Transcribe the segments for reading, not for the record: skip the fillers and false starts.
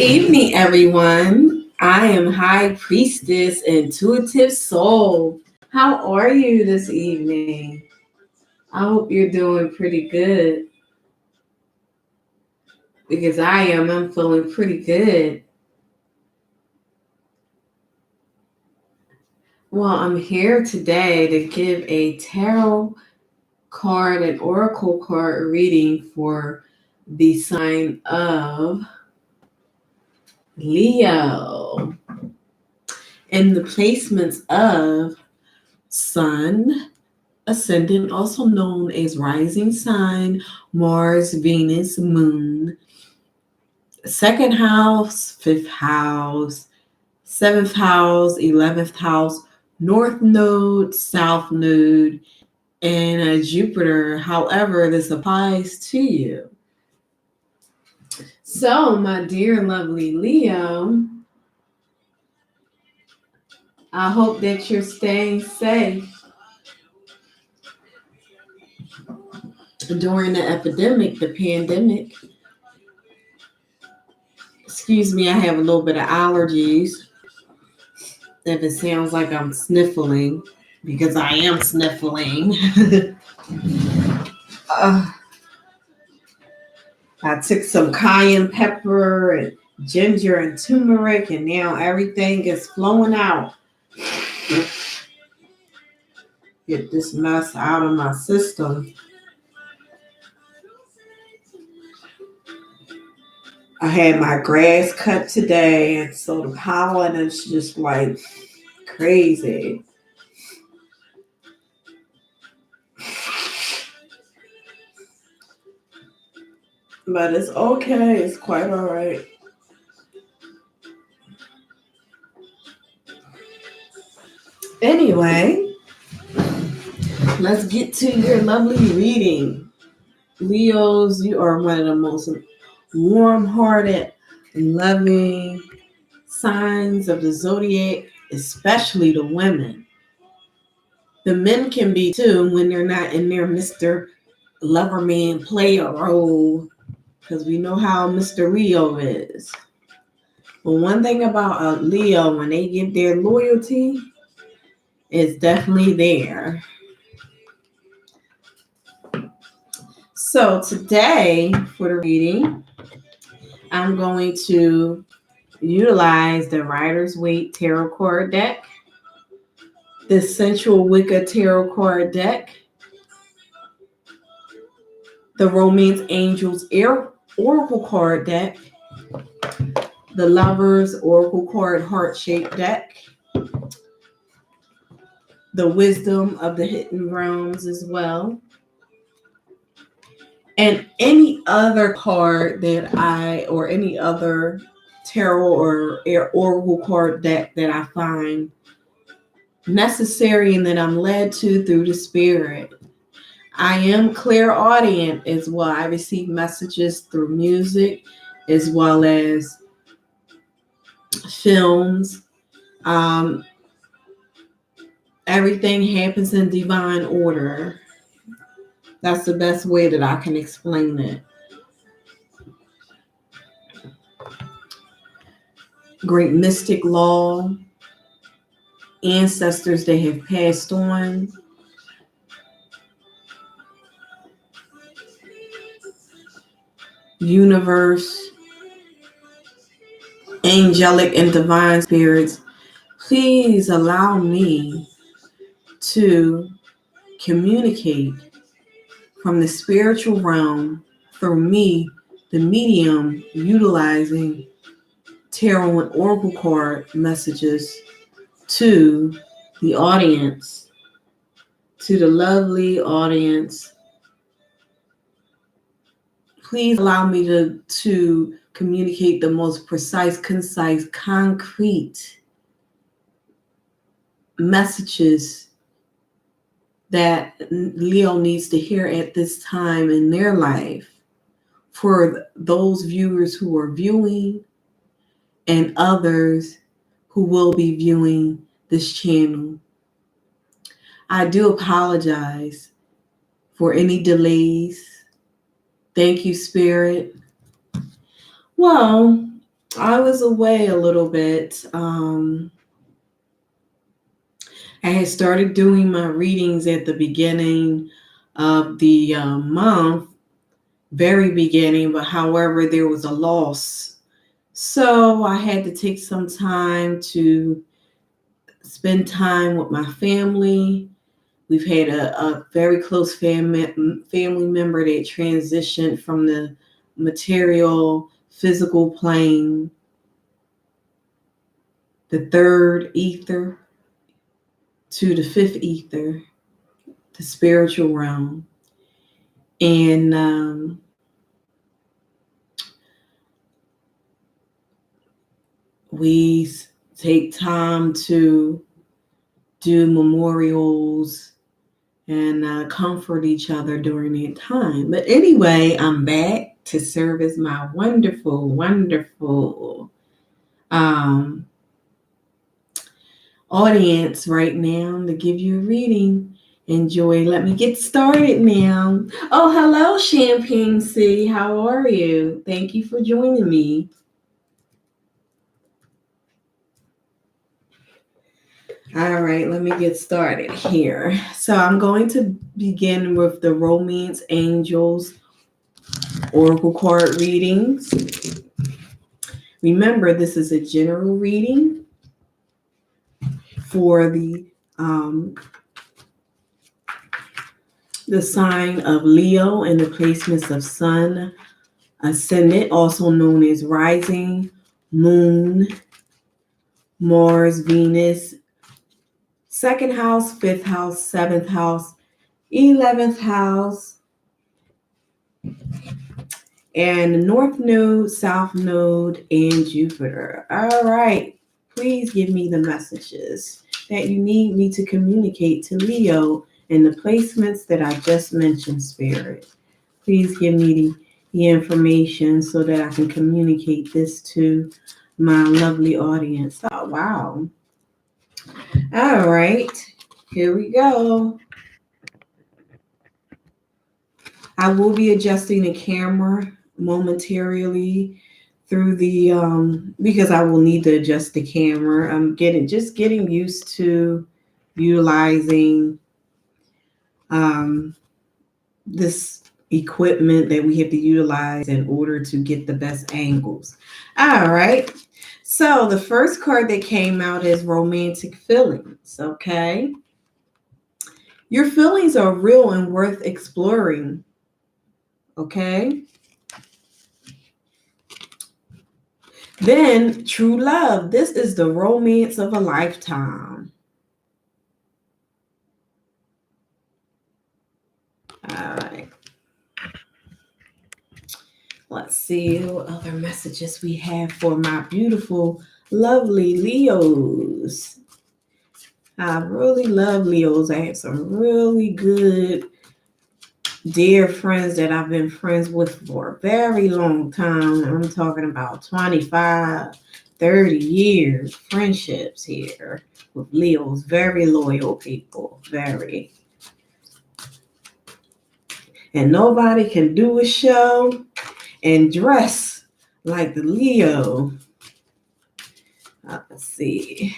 evening, everyone. I am High Priestess Intuitive Soul. How are you this evening? I hope you're doing pretty good because I am. I'm feeling pretty good. Well, I'm here today to give a tarot card and oracle card reading for the sign of Leo and the placements of Sun, ascendant, also known as rising sign, Mars, Venus, Moon, second house, fifth house, seventh house, 11th house, north node, south node, and a Jupiter. However, this applies to you. So, my dear and lovely Leo, I hope that you're staying safe during the epidemic, the pandemic. Excuse me, I have a little bit of allergies. If it sounds like I'm sniffling, because I am sniffling. I took some cayenne pepper and ginger and turmeric, and now everything is flowing out. Get this mess out of my system. I had my grass cut today, and so the pollen is just like crazy. But it's okay. It's quite all right. Anyway, let's get to your lovely reading. Leos, you are one of the most warm-hearted, loving signs of the zodiac, especially the women. The men can be too when they're not in their Mr. Lover Man player role, because we know how Mr. Leo is. But one thing about a Leo, when they give their loyalty, it's definitely there. So today, for the reading, I'm going to utilize the Rider's Waite Tarot Card deck, the Sensual Wicca Tarot Card deck, the Romance Angels Oracle Card deck, the Lovers Oracle Card Heart-Shaped deck, the Wisdom of the Hidden Realms as well, and any other card that or any other tarot or oracle card deck that I find necessary and that I'm led to through the spirit. I am clairaudient as well. I receive messages through music as well as films. Everything happens in divine order. That's the best way that I can explain it. Great mystic law, ancestors that have passed on, universe, angelic and divine spirits, please allow me to communicate from the spiritual realm through me, the medium, utilizing tarot and oracle card messages to the audience, to the lovely audience. Please allow me to communicate the most precise, concise, concrete messages that Leo needs to hear at this time in their life for those viewers who are viewing and others who will be viewing this channel. I do apologize for any delays. Thank you, Spirit. Well, I was away a little bit. I had started doing my readings at the beginning of the month, very beginning, but however, there was a loss. So I had to take some time to spend time with my family. We've had a very close family member that transitioned from the material, physical plane, the third ether, to the fifth ether, the spiritual realm. And we take time to do memorials and comfort each other during that time. But anyway, I'm back to serve as my wonderful, wonderful um, audience right now to give you a reading. Enjoy. Let me get started now. Oh, hello, Champagne C. How are you? Thank you for joining me. All right, let me get started here. So I'm going to begin with the Romance Angels Oracle card readings. Remember, this is a general reading for the sign of Leo and the placements of Sun, Ascendant, also known as Rising, Moon, Mars, Venus, second house, fifth house, seventh house, 11th house, and North Node, South Node, and Jupiter. All right, please give me the messages that you need me to communicate to Leo and the placements that I just mentioned, Spirit. Please give me the information so that I can communicate this to my lovely audience. Oh, wow. All right, here we go. I will be adjusting the camera momentarily through the because I will need to adjust the camera. I'm getting used to utilizing this equipment that we have to utilize in order to get the best angles. All right. So the first card that came out is romantic feelings. Okay. Your feelings are real and worth exploring. Okay. Then true love. This is the romance of a lifetime. All right. Let's see what other messages we have for my beautiful, lovely Leos. I really love Leos. I have some really good, dear friends that I've been friends with for a very long time. I'm talking about 25, 30 years friendships here with Leos. Very loyal people. Very. And nobody can do a show and dress like the Leo. Let's see.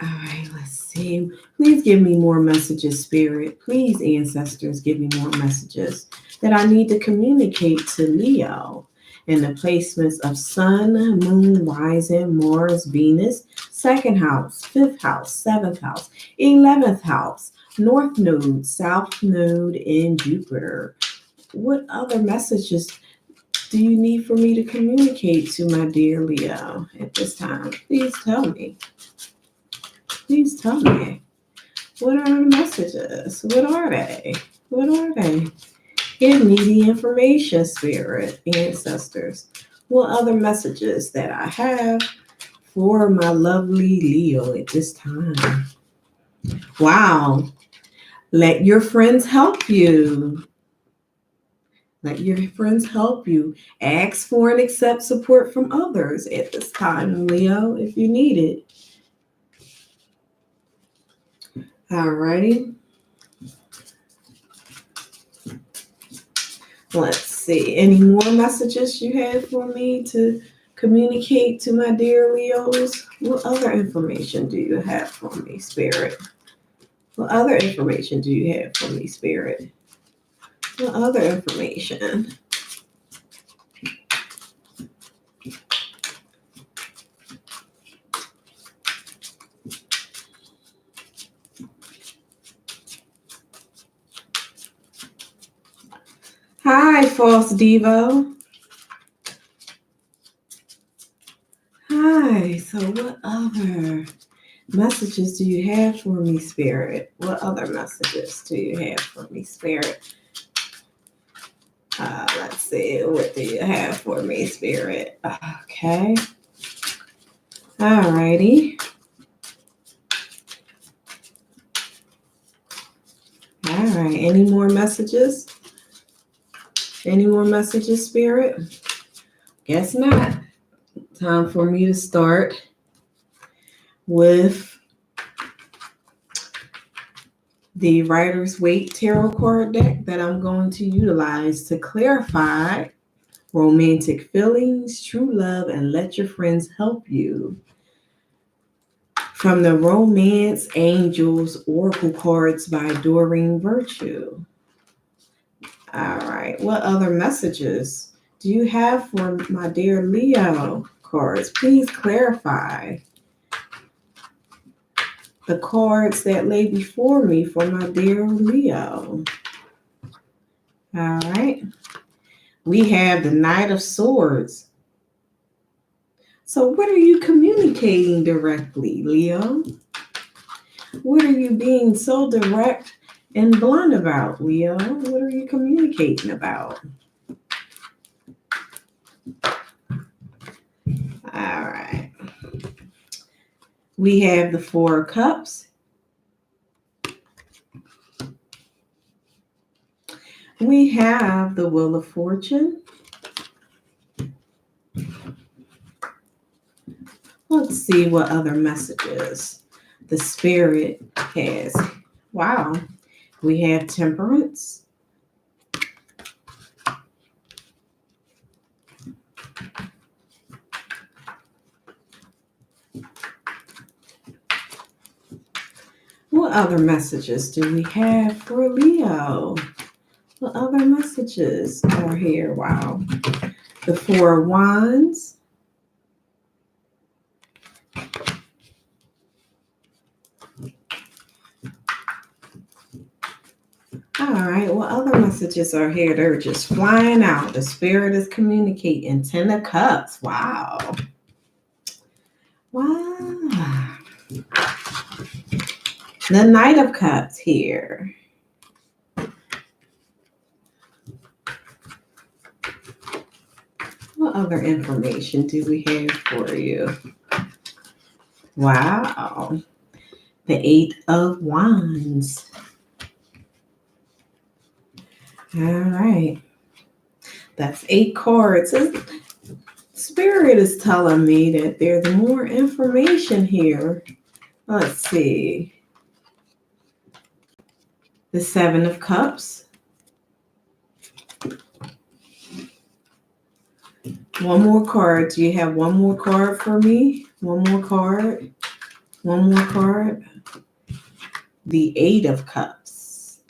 All right, let's see. Please give me more messages, Spirit. Please, ancestors, give me more messages that I need to communicate to Leo in the placements of Sun, Moon, Rising, Mars, Venus, second house, fifth house, seventh house, 11th house, North Node, South Node, and Jupiter. What other messages do you need for me to communicate to my dear Leo at this time? Please tell me. Please tell me. What are the messages? What are they? What are they? Give me the information, Spirit, ancestors. What other messages that I have for my lovely Leo at this time? Wow. Let your friends help you. Let your friends help you. Ask for and accept support from others at this time, Leo, if you need it. Alrighty. Let's see. Any more messages you have for me to communicate to my dear Leos? What other information do you have for me, Spirit? What other information do you have for me, Spirit? What other information? Hi, False Devo. Hi. So what other messages do you have for me, Spirit? What other messages do you have for me, Spirit? Let's see. What do you have for me, Spirit? Okay. Alrighty. All right. Any more messages? Any more messages, Spirit? Guess not. Time for me to start with the Rider's Waite Tarot card deck that I'm going to utilize to clarify romantic feelings, true love, and let your friends help you. From the Romance Angels Oracle cards by Doreen Virtue. All right. What other messages do you have for my dear Leo cards? Please clarify the cards that lay before me for my dear Leo. All right. We have the Knight of Swords. So what are you communicating directly, Leo? What are you being so direct and blunt about, Leo? What are you communicating about? All right. We have the Four of Cups. We have the Wheel of Fortune. Let's see what other messages the Spirit has. Wow. We have Temperance. What other messages do we have for Leo? What other messages are here? Wow. The Four of Wands. All right. What other messages are here? They're just flying out. The Spirit is communicating. Ten of Cups. Wow. Wow. The Knight of Cups here. What other information do we have for you? Wow. The Eight of Wands. All right. That's 8 cards. Spirit is telling me that there's more information here. Let's see. The Seven of Cups. One more card. Do you have one more card for me? One more card. One more card. The Eight of Cups.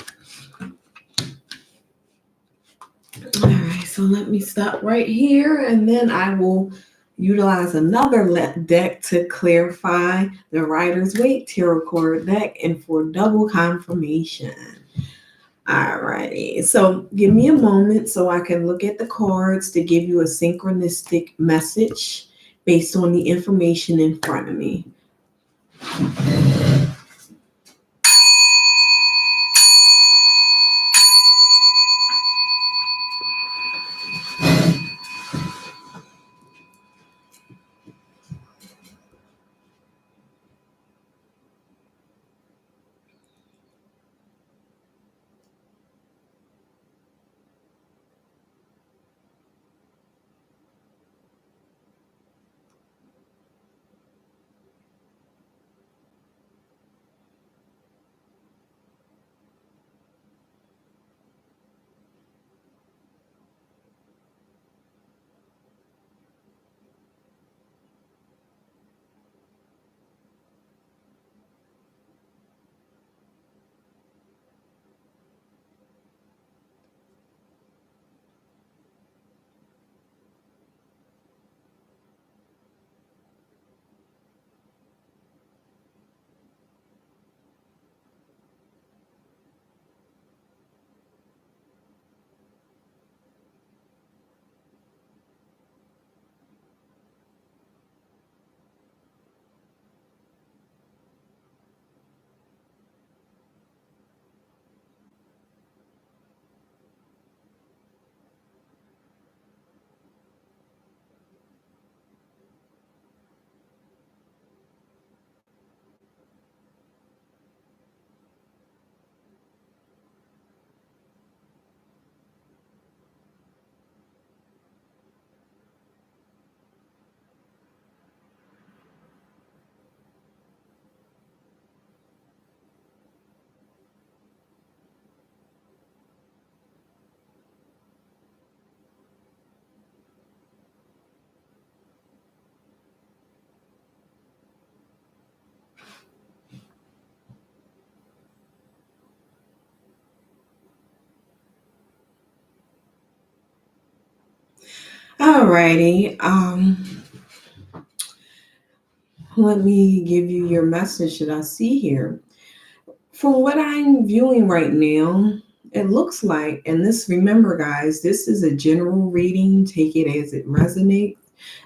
All right, so let me stop right here and then I will utilize another deck to clarify the Rider's Waite Tarot card deck and for double confirmation. All righty, so give me a moment so I can look at the cards to give you a synchronistic message based on the information in front of me. Alrighty. Let me give you your message that I see here. From what I'm viewing right now, it looks like, and this, remember, guys, this is a general reading. Take it as it resonates.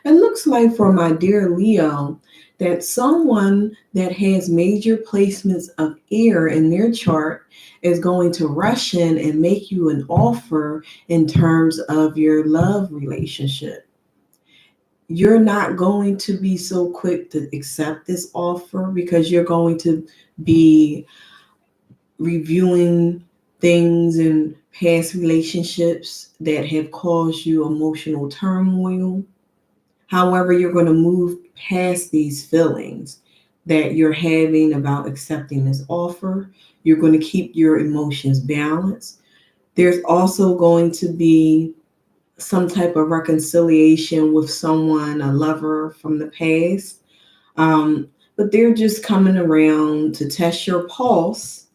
It looks like for my dear Leo that someone that has major placements of air in their chart is going to rush in and make you an offer in terms of your love relationship. You're not going to be so quick to accept this offer because you're going to be reviewing things in past relationships that have caused you emotional turmoil. However, you're going to move past these feelings that you're having about accepting this offer. You're going to keep your emotions balanced. There's also going to be some type of reconciliation with someone, a lover from the past. But they're just coming around to test your pulse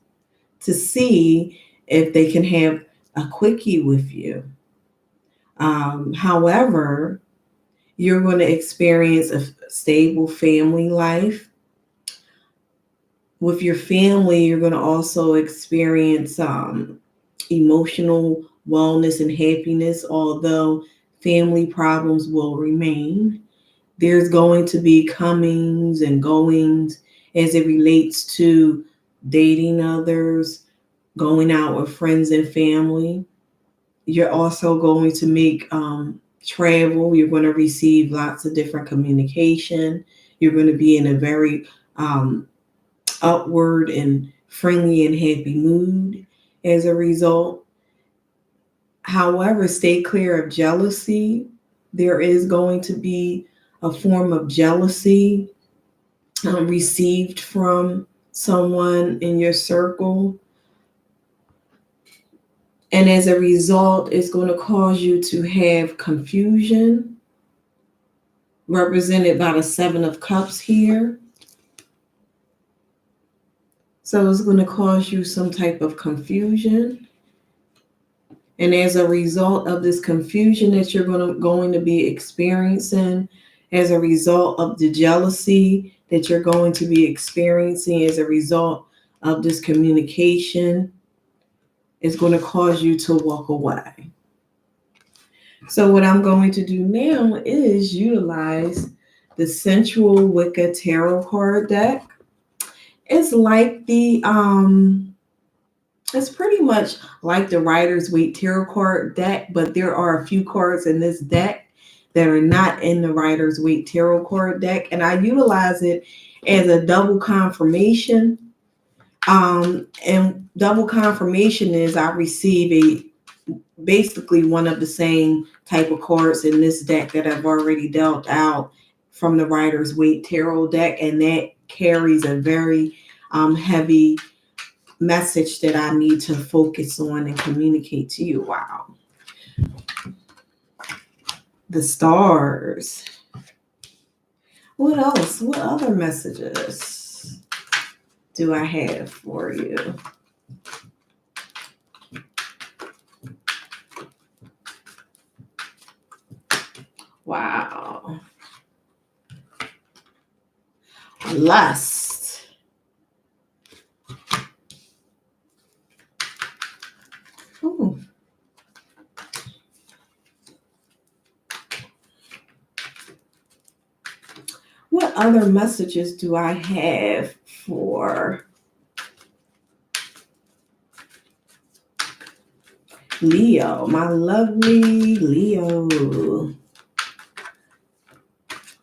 to see if they can have a quickie with you. However, you're going to experience a stable family life. With your family, you're going to also experience emotional wellness and happiness, although family problems will remain. There's going to be comings and goings as it relates to dating others, going out with friends and family. You're also going to make travel. You're going to receive lots of different communication. You're going to be in a very upward and friendly and happy mood as a result. However, stay clear of jealousy. There is going to be a form of jealousy received from someone in your circle. And as a result, it's going to cause you to have confusion, represented by the Seven of Cups here. So it's going to cause you some type of confusion. And as a result of this confusion that you're going to be experiencing, as a result of the jealousy that you're going to be experiencing, as a result of this communication, it's going to cause you to walk away. So what I'm going to do now is utilize the Sensual Wicca Tarot card deck. It's like it's pretty much like the Rider's Waite Tarot card deck, but there are a few cards in this deck that are not in the Rider's Waite Tarot card deck, and I utilize it as a double confirmation. And double confirmation is I receive basically one of the same type of cards in this deck that I've already dealt out from the Rider's Waite Tarot deck, and that carries a very heavy message that I need to focus on and communicate to you. Wow. The stars. What else? What other messages do I have for you? Wow. Lust. Ooh. What other messages do I have for Leo, my lovely Leo?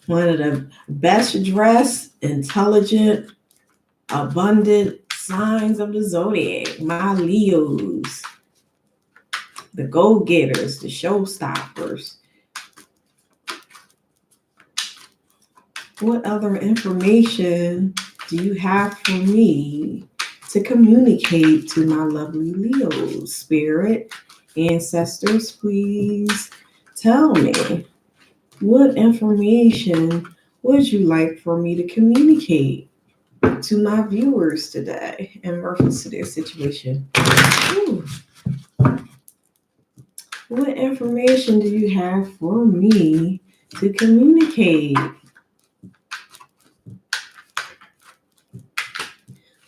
One of the best dressed, intelligent, abundant signs of the zodiac, my Leos. The go-getters, the showstoppers. What other information do you have for me to communicate to my lovely Leos? Spirit, ancestors, please tell me. What information would you like for me to communicate to my viewers today in reference to their situation? Ooh. What information do you have for me to communicate?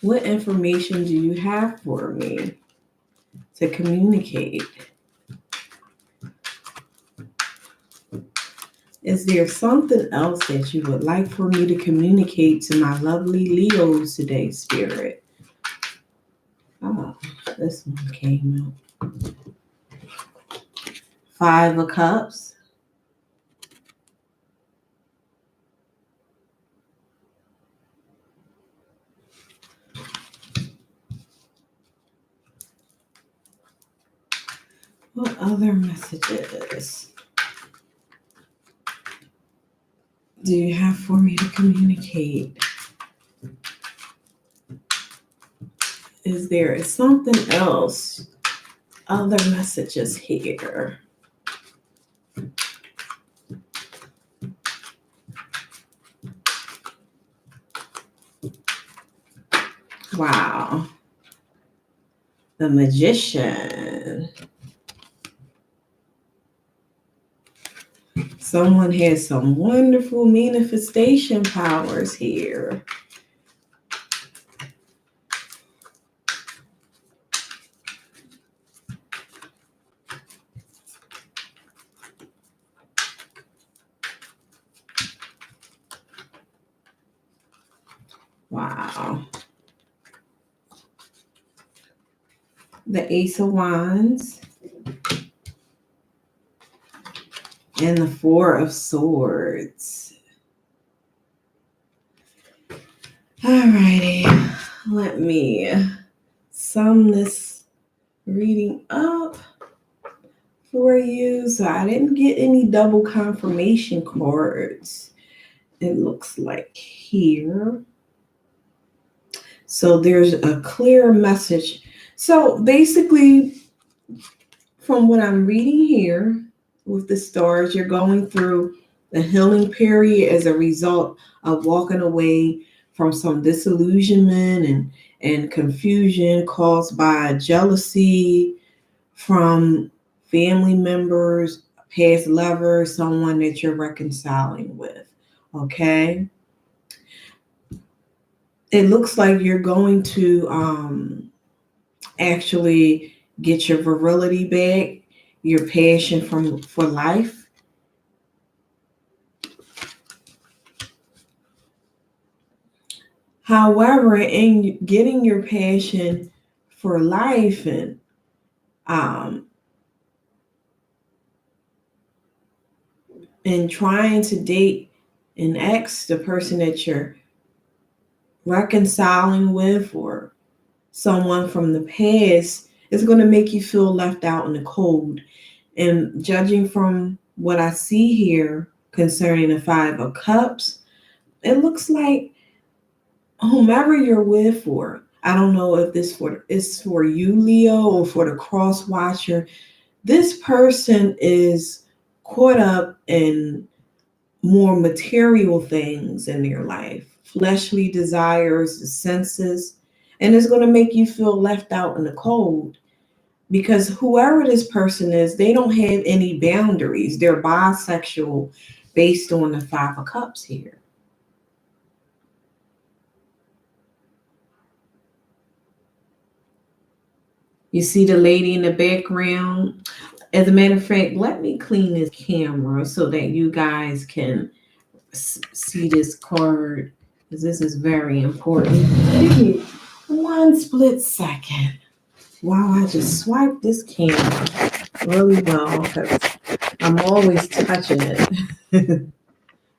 What information do you have for me to communicate? Is there something else that you would like for me to communicate to my lovely Leos today, Spirit? Oh, this one came out. 5 of Cups. What other messages do you have for me to communicate? Is there something else? Other messages here. Wow. The Magician. Someone has some wonderful manifestation powers here. Wow. The Ace of Wands and the 4 of Swords. Alrighty, let me sum this reading up for you. So I didn't get any double confirmation cards, it looks like here. So there's a clear message. So basically, from what I'm reading here with the stars, you're going through the healing period as a result of walking away from some disillusionment and confusion caused by jealousy from family members, past lovers, someone that you're reconciling with. Okay. It looks like you're going to actually get your virility back, your passion for life. However, in getting your passion for life um, and trying to date an ex, the person that you're reconciling with, or someone from the past, is going to make you feel left out in the cold. And judging from what I see here concerning the 5 of Cups, it looks like whomever you're with, for I don't know if this is for you, Leo, or for the cross watcher, this person is caught up in more material things in their life, fleshly desires, the senses, and it's going to make you feel left out in the cold, because whoever this person is, they don't have any boundaries. They're bisexual based on the 5 of Cups here. You see the lady in the background? As a matter of fact, let me clean this camera so that you guys can see this card, because this is very important. Give me one split second while I just swipe this camera really well, because I'm always touching it.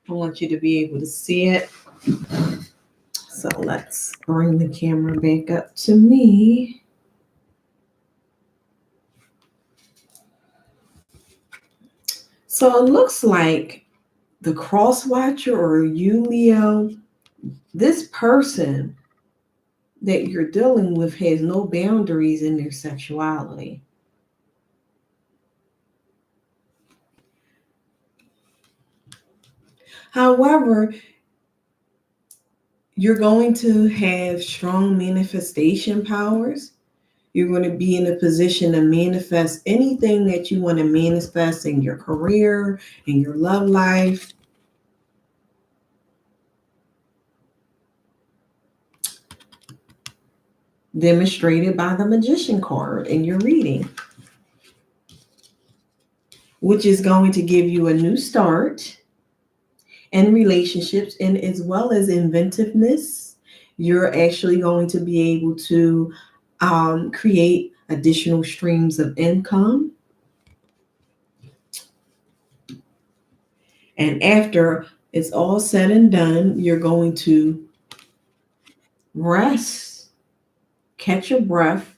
I want you to be able to see it. So let's bring the camera back up to me. So it looks like the cross watcher, or you, Leo, this person that you're dealing with has no boundaries in their sexuality. However, you're going to have strong manifestation powers. You're going to be in a position to manifest anything that you want to manifest in your career, in your love life. Demonstrated by the Magician card in your reading, which is going to give you a new start in relationships, and as well as inventiveness. You're actually going to be able to create additional streams of income. And after it's all said and done, you're going to rest, catch your breath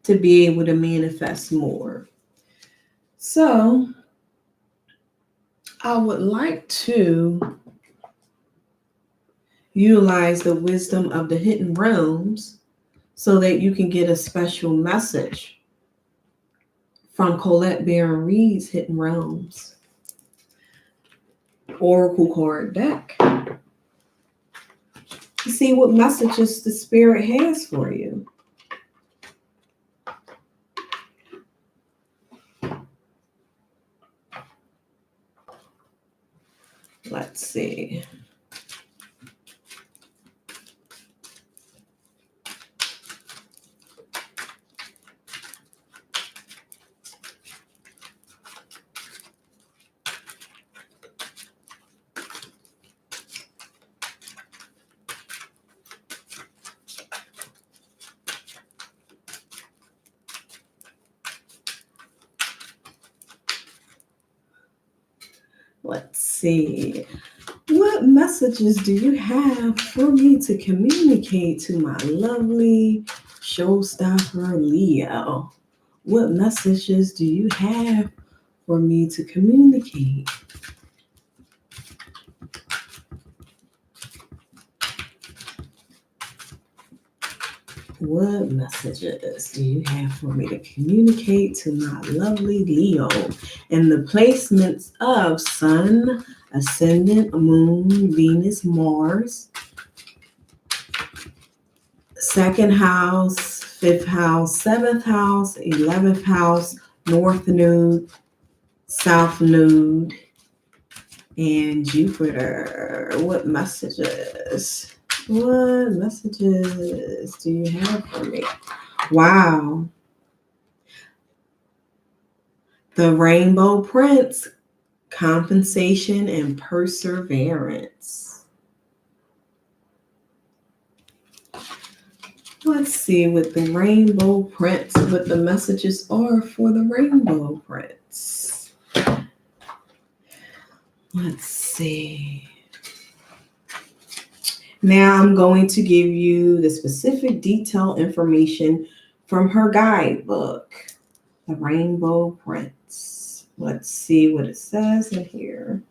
to be able to manifest more. So, I would like to utilize the wisdom of the hidden realms so that you can get a special message from Colette Baron Reed's Hidden Realms Oracle card deck to see what messages the Spirit has for you. Let's see. Let's see. What messages do you have for me to communicate to my lovely showstopper Leo? What messages do you have for me to communicate? What messages do you have for me to communicate to my lovely Leo? And the placements of Sun, Ascendant, Moon, Venus, Mars, second house, fifth house, seventh house, 11th house, North Node, South Node, and Jupiter. What messages? What messages do you have for me? Wow. The Rainbow Prince, compensation and perseverance. Let's see what the Rainbow Prince, what the messages are for the Rainbow Prince. Let's see. Now I'm going to give you the specific detailed information from her guidebook, The Rainbow Prince. Let's see what it says in here.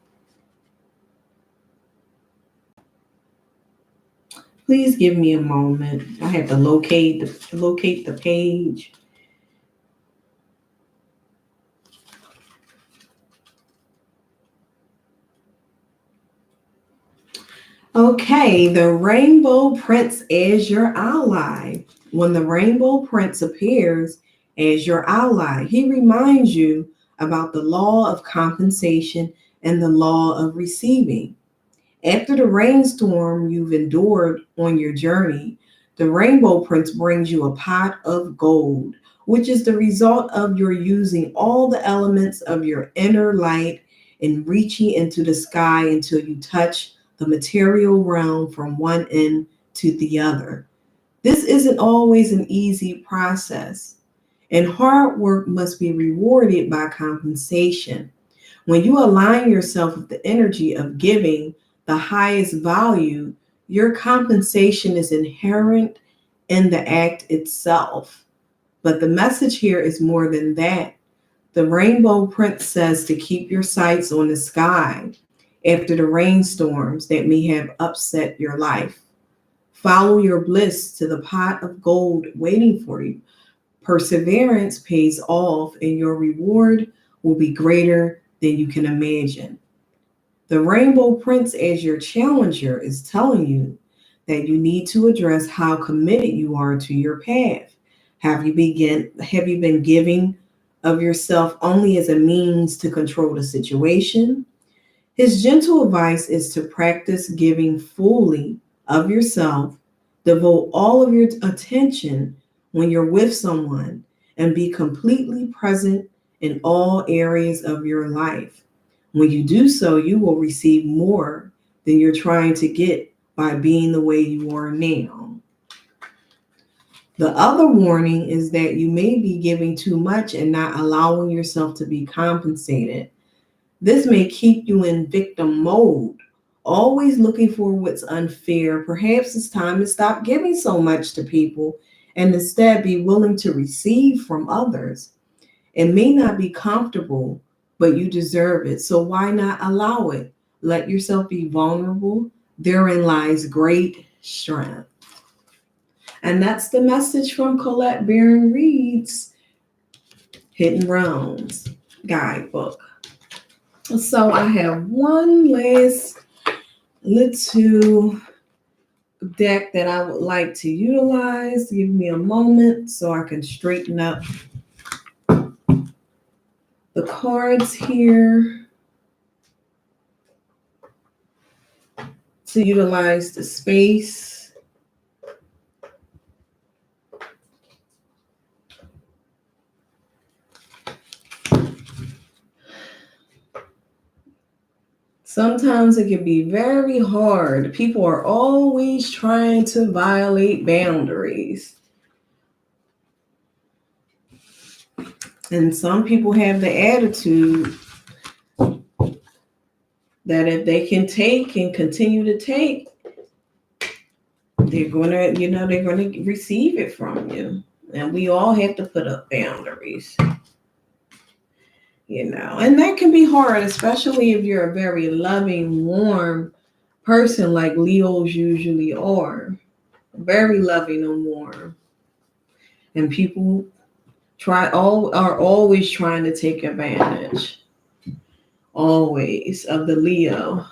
Please give me a moment. I have to locate the page. Okay, the Rainbow Prince as your ally. When the Rainbow Prince appears as your ally, he reminds you about the law of compensation and the law of receiving. After the rainstorm you've endured on your journey, the Rainbow Prince brings you a pot of gold, which is the result of your using all the elements of your inner light and reaching into the sky until you touch the material realm from one end to the other. This isn't always an easy process, and hard work must be rewarded by compensation. When you align yourself with the energy of giving the highest value, your compensation is inherent in the act itself. But the message here is more than that. The Rainbow Prince says to keep your sights on the sky after the rainstorms that may have upset your life. Follow your bliss to the pot of gold waiting for you. Perseverance pays off, and your reward will be greater than you can imagine. The Rainbow Prince, as your challenger, is telling you that you need to address how committed you are to your path. Have you been giving of yourself only as a means to control the situation? His gentle advice is to practice giving fully of yourself, devote all of your attention when you're with someone, and be completely present in all areas of your life. When you do so, you will receive more than you're trying to get by being the way you are now. The other warning is that you may be giving too much and not allowing yourself to be compensated. This may keep you in victim mode, always looking for what's unfair. Perhaps it's time to stop giving so much to people and instead be willing to receive from others. It may not be comfortable, but you deserve it. So why not allow it? Let yourself be vulnerable. Therein lies great strength. And that's the message from Colette Baron Reed's Hidden Realms guidebook. So I have one last little deck that I would like to utilize. Give me a moment so I can straighten up the cards here to utilize the space. Sometimes it can be very hard. People are always trying to violate boundaries. And some people have the attitude that if they can take and continue to take, they're going to receive it from you. And we all have to put up boundaries. And that can be hard, especially if you're a very loving, warm person like Leos usually are. Very loving and warm. And people are always trying to take advantage. Always of the Leo.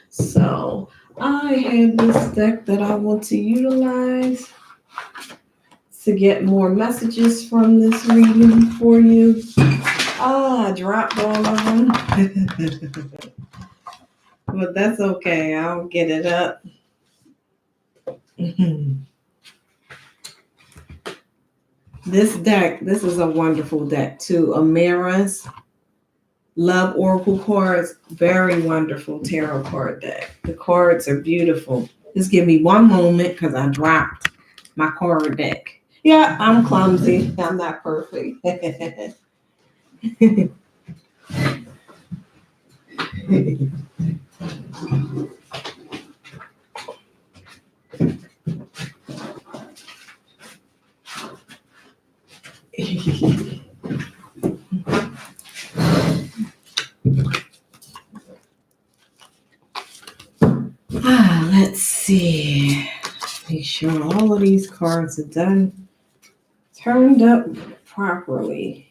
So I have this deck that I want to utilize to get more messages from this reading for you. I dropped all of them. But that's okay. I'll get it up. This is a wonderful deck too. Amara's Love Oracle cards. Very wonderful tarot card deck. The cards are beautiful. Just give me one moment because I dropped my card deck. Yeah, I'm clumsy. I'm not perfect. Let's see. Make sure all of these cards are turned up properly.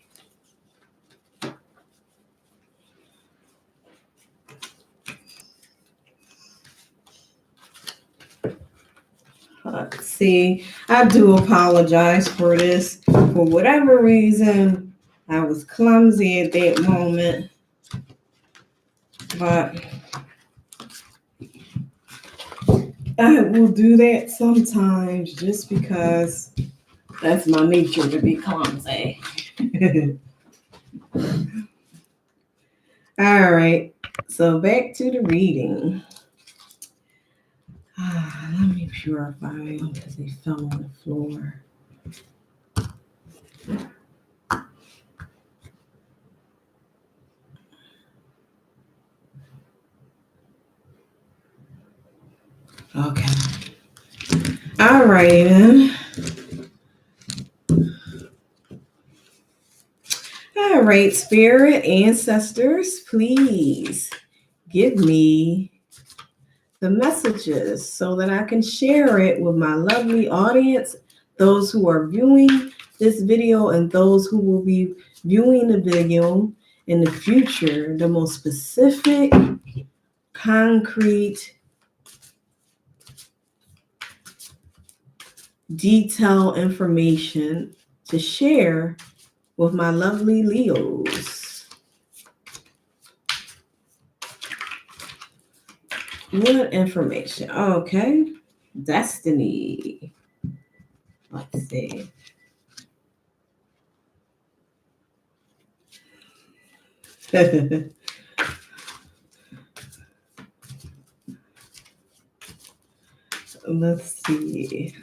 Let's see. I do apologize for this. For whatever reason, I was clumsy at that moment. But I will do that sometimes just because that's my nature to be clumsy. All right. So back to the reading. Let me purify because they fell on the floor. Okay. All right then. All right, spirit ancestors, please give me the messages so that I can share it with my lovely audience, those who are viewing this video and those who will be viewing the video in the future, the most specific, concrete detailed information to share with my lovely Leos. What information? Okay. Destiny. Let's see. Let's see.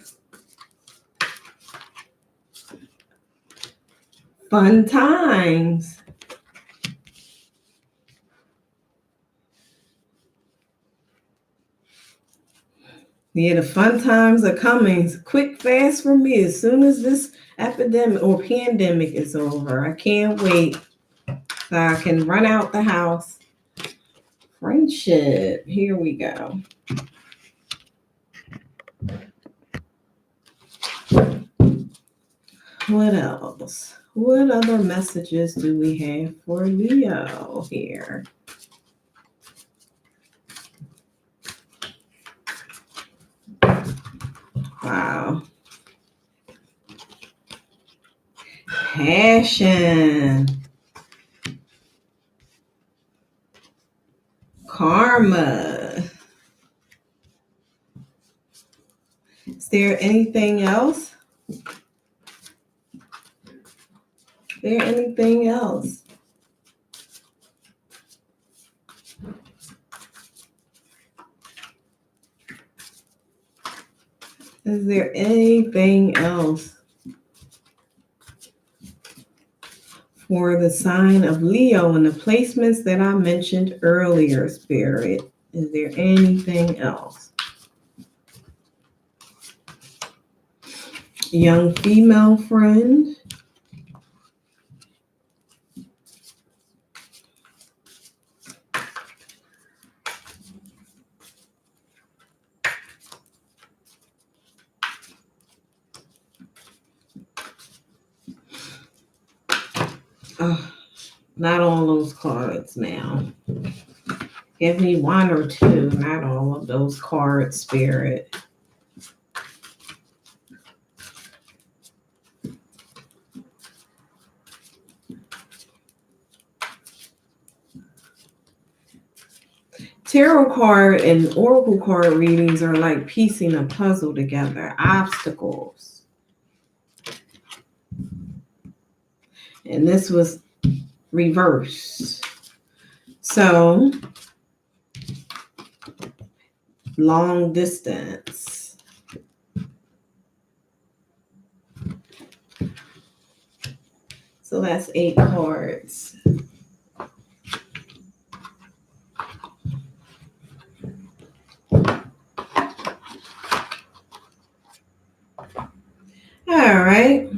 Fun times. Yeah, the fun times are coming quick, fast for me. As soon as this epidemic or pandemic is over, I can't wait so I can run out the house. Friendship. Here we go. What else? What other messages do we have for Leo here? Wow. Passion. Karma. Is there anything else? Is there anything else? Is there anything else for the sign of Leo and the placements that I mentioned earlier, Spirit? Is there anything else? Young female friend. Oh, not all those cards now. Give me one or two, not all of those cards, Spirit. Tarot card and oracle card readings are like piecing a puzzle together. Obstacles. And this was reversed. So, long distance. So that's 8 cards. All right.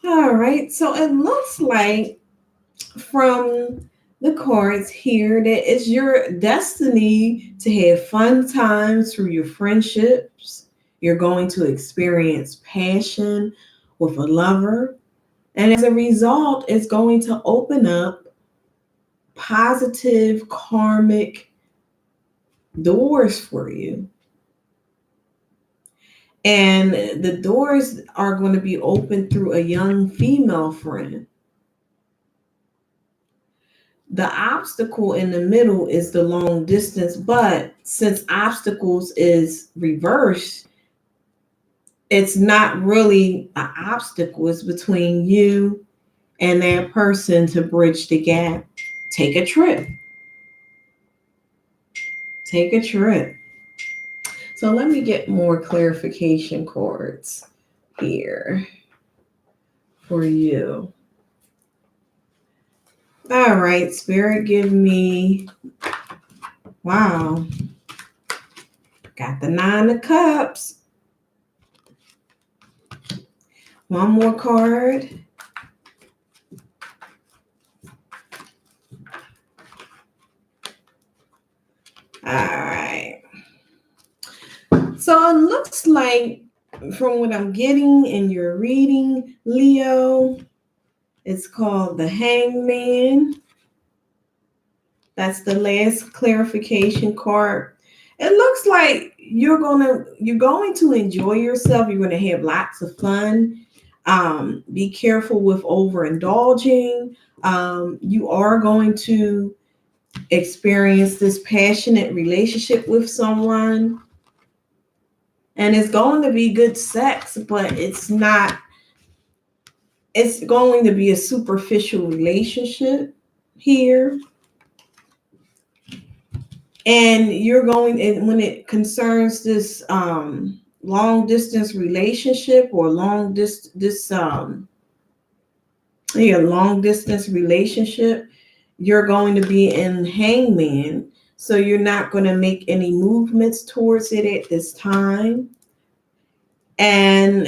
All right. So it looks like from the cards here that it's your destiny to have fun times through your friendships. You're going to experience passion with a lover. And as a result, it's going to open up positive karmic doors for you. And the doors are going to be open through a young female friend. The obstacle in the middle is the long distance, but since obstacles is reversed, it's not really an obstacle. It's between you and that person to bridge the gap. Take a trip. Take a trip. So let me get more clarification cards here for you. All right, Spirit, give me, wow, got the 9 of Cups. One more card. All right. So it looks like, from what I'm getting in your reading, Leo, it's called the Hangman. That's the last clarification card. It looks like you're going to enjoy yourself. You're going to have lots of fun. Be careful with overindulging. You are going to experience this passionate relationship with someone, and it's going to be good sex, but it's not. It's going to be a superficial relationship here. And you're going, and when it concerns this long distance relationship or long distance relationship, you're going to be in hangman, so you're not going to make any movements towards it at this time, and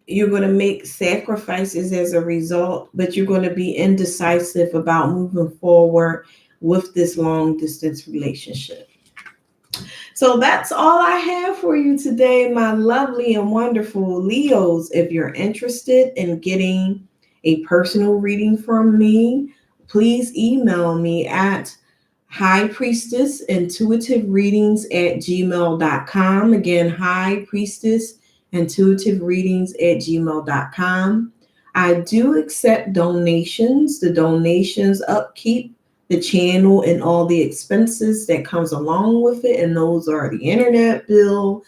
you're going to make sacrifices as a result, but you're going to be indecisive about moving forward with this long distance relationship. So that's all I have for you today, my lovely and wonderful Leos. If you're interested in getting a personal reading from me, please email me at High Priestess Intuitive Readings at gmail.com. Again, High Priestess Intuitive Readings at gmail.com. I do accept donations. The donations upkeep the channel and all the expenses that comes along with it, and those are the internet bill,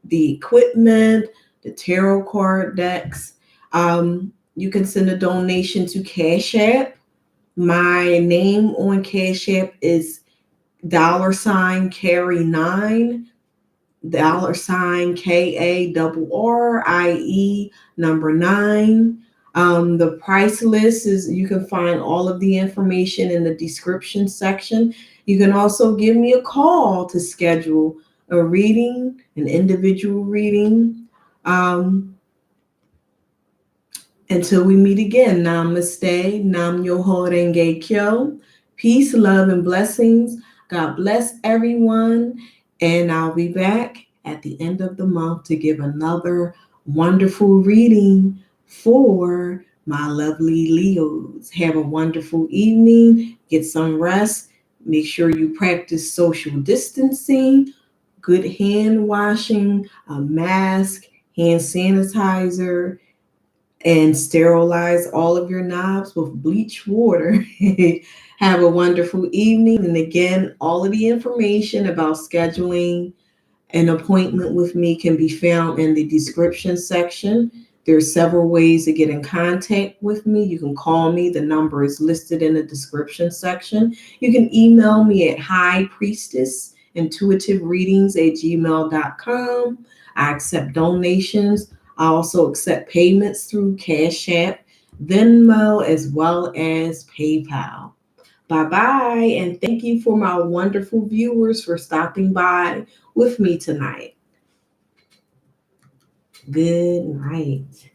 the equipment, the tarot card decks. You can send a donation to Cash App. My name on Cash App is $Carrie9, $KARRIE number 9. The price list is, you can find all of the information in the description section. You can also give me a call to schedule a reading, an individual reading. Until we meet again, namaste, nam myoho renge kyo. Peace, love, and blessings. God bless everyone. And I'll be back at the end of the month to give another wonderful reading for my lovely Leos. Have a wonderful evening. Get some rest. Make sure you practice social distancing, good hand washing, a mask, hand sanitizer, and sterilize all of your knobs with bleach water. Have a wonderful evening. And again, all of the information about scheduling an appointment with me can be found in the description section. There are several ways to get in contact with me. You can call me. The number is listed in the description section. You can email me at highpriestessintuitivereadings@gmail.com. I accept donations. I also accept payments through Cash App, Venmo, as well as PayPal. Bye bye, and thank you for my wonderful viewers for stopping by with me tonight. Good night.